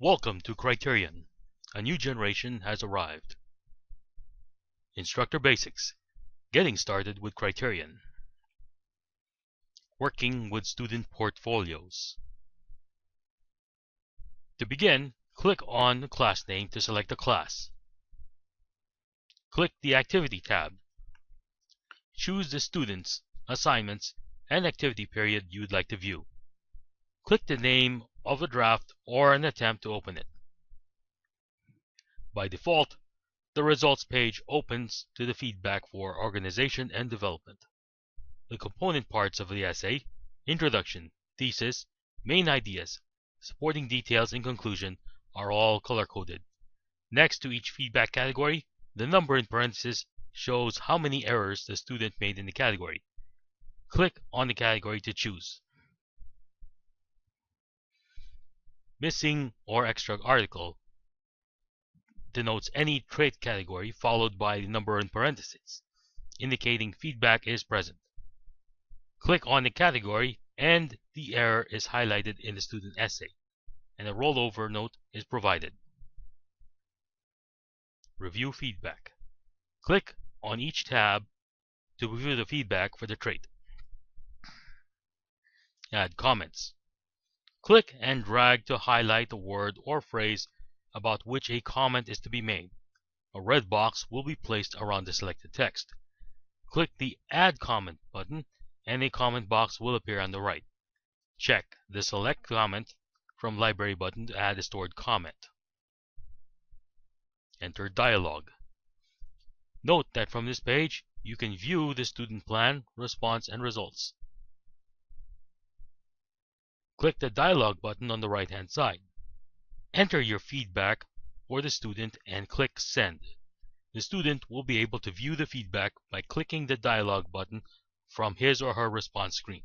Welcome to Criterion. A new generation has arrived. Instructor Basics. Getting started with Criterion. Working with student portfolios. To begin, click on the class name to select a class. Click the Activity tab. Choose the students, assignments, and activity period you'd like to view. Click the name of a draft or an attempt to open it. By default, the results page opens to the feedback for organization and development. The component parts of the essay, introduction, thesis, main ideas, supporting details, and conclusion are all color-coded. Next to each feedback category, the number in parentheses shows how many errors the student made in the category. Click on the category to choose. Missing or extra article denotes any trait category followed by the number in parentheses, indicating feedback is present. Click on the category and the error is highlighted in the student essay, and a rollover note is provided. Review feedback. Click on each tab to review the feedback for the trait. Add comments. Click and drag to highlight the word or phrase about which a comment is to be made. A red box will be placed around the selected text. Click the Add Comment button and a comment box will appear on the right. Check the Select Comment from Library button to add a stored comment. Enter dialog. Note that from this page, you can view the student plan, response, and results. Click the dialog button on the right-hand side. Enter your feedback for the student and click Send. The student will be able to view the feedback by clicking the dialog button from his or her response screen.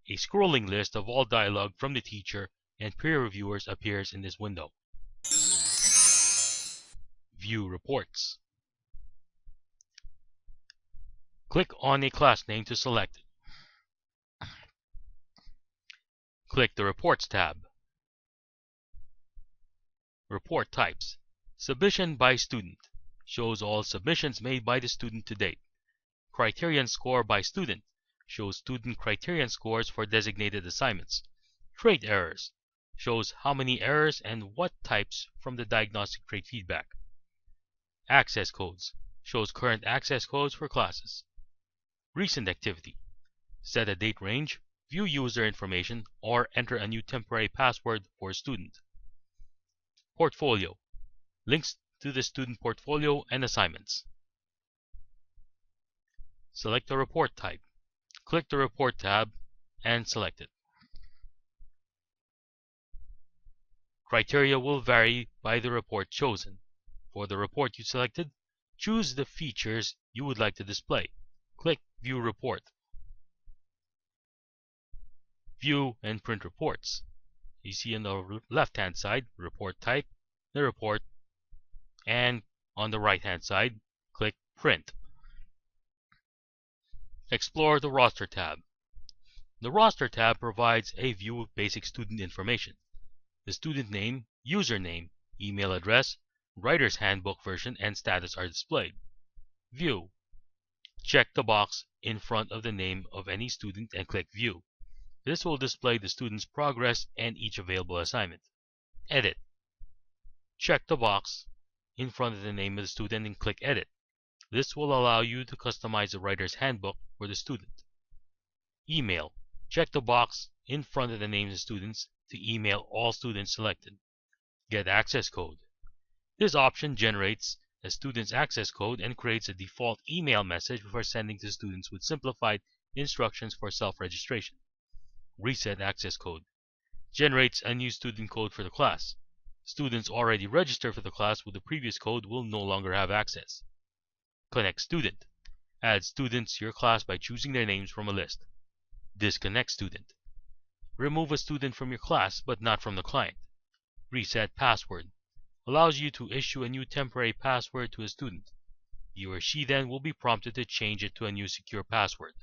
A scrolling list of all dialogue from the teacher and peer reviewers appears in this window. View reports. Click on a class name to select it. Click the Reports tab. Report types. Submission by student shows all submissions made by the student to date. Criterion score by student shows student criterion scores for designated assignments. Trait errors shows how many errors and what types from the diagnostic trait feedback. Access codes shows current access codes for classes. Recent activity. Set a date range, view user information, or enter a new temporary password for a student. Portfolio. Links to the student portfolio and assignments. Select the report type. Click the Report tab and select it. Criteria will vary by the report chosen. For the report you selected, choose the features you would like to display. Click View Report. View and print reports. You see on the left-hand side, report type, the report, and on the right-hand side, click Print. Explore the Roster tab. The Roster tab provides a view of basic student information. The student name, username, email address, writer's handbook version, and status are displayed. View. Check the box in front of the name of any student and click View. This will display the student's progress and each available assignment. Edit. Check the box in front of the name of the student and click Edit. This will allow you to customize the writer's handbook for the student. Email. Check the box in front of the names of students to email all students selected. Get access code. This option generates a student's access code and creates a default email message for sending to students with simplified instructions for self-registration. Reset access code. Generates a new student code for the class. Students already registered for the class with the previous code will no longer have access. Connect student. Add students to your class by choosing their names from a list. Disconnect student. Remove a student from your class but not from the client. Reset password. Allows you to issue a new temporary password to a student. He or she then will be prompted to change it to a new secure password.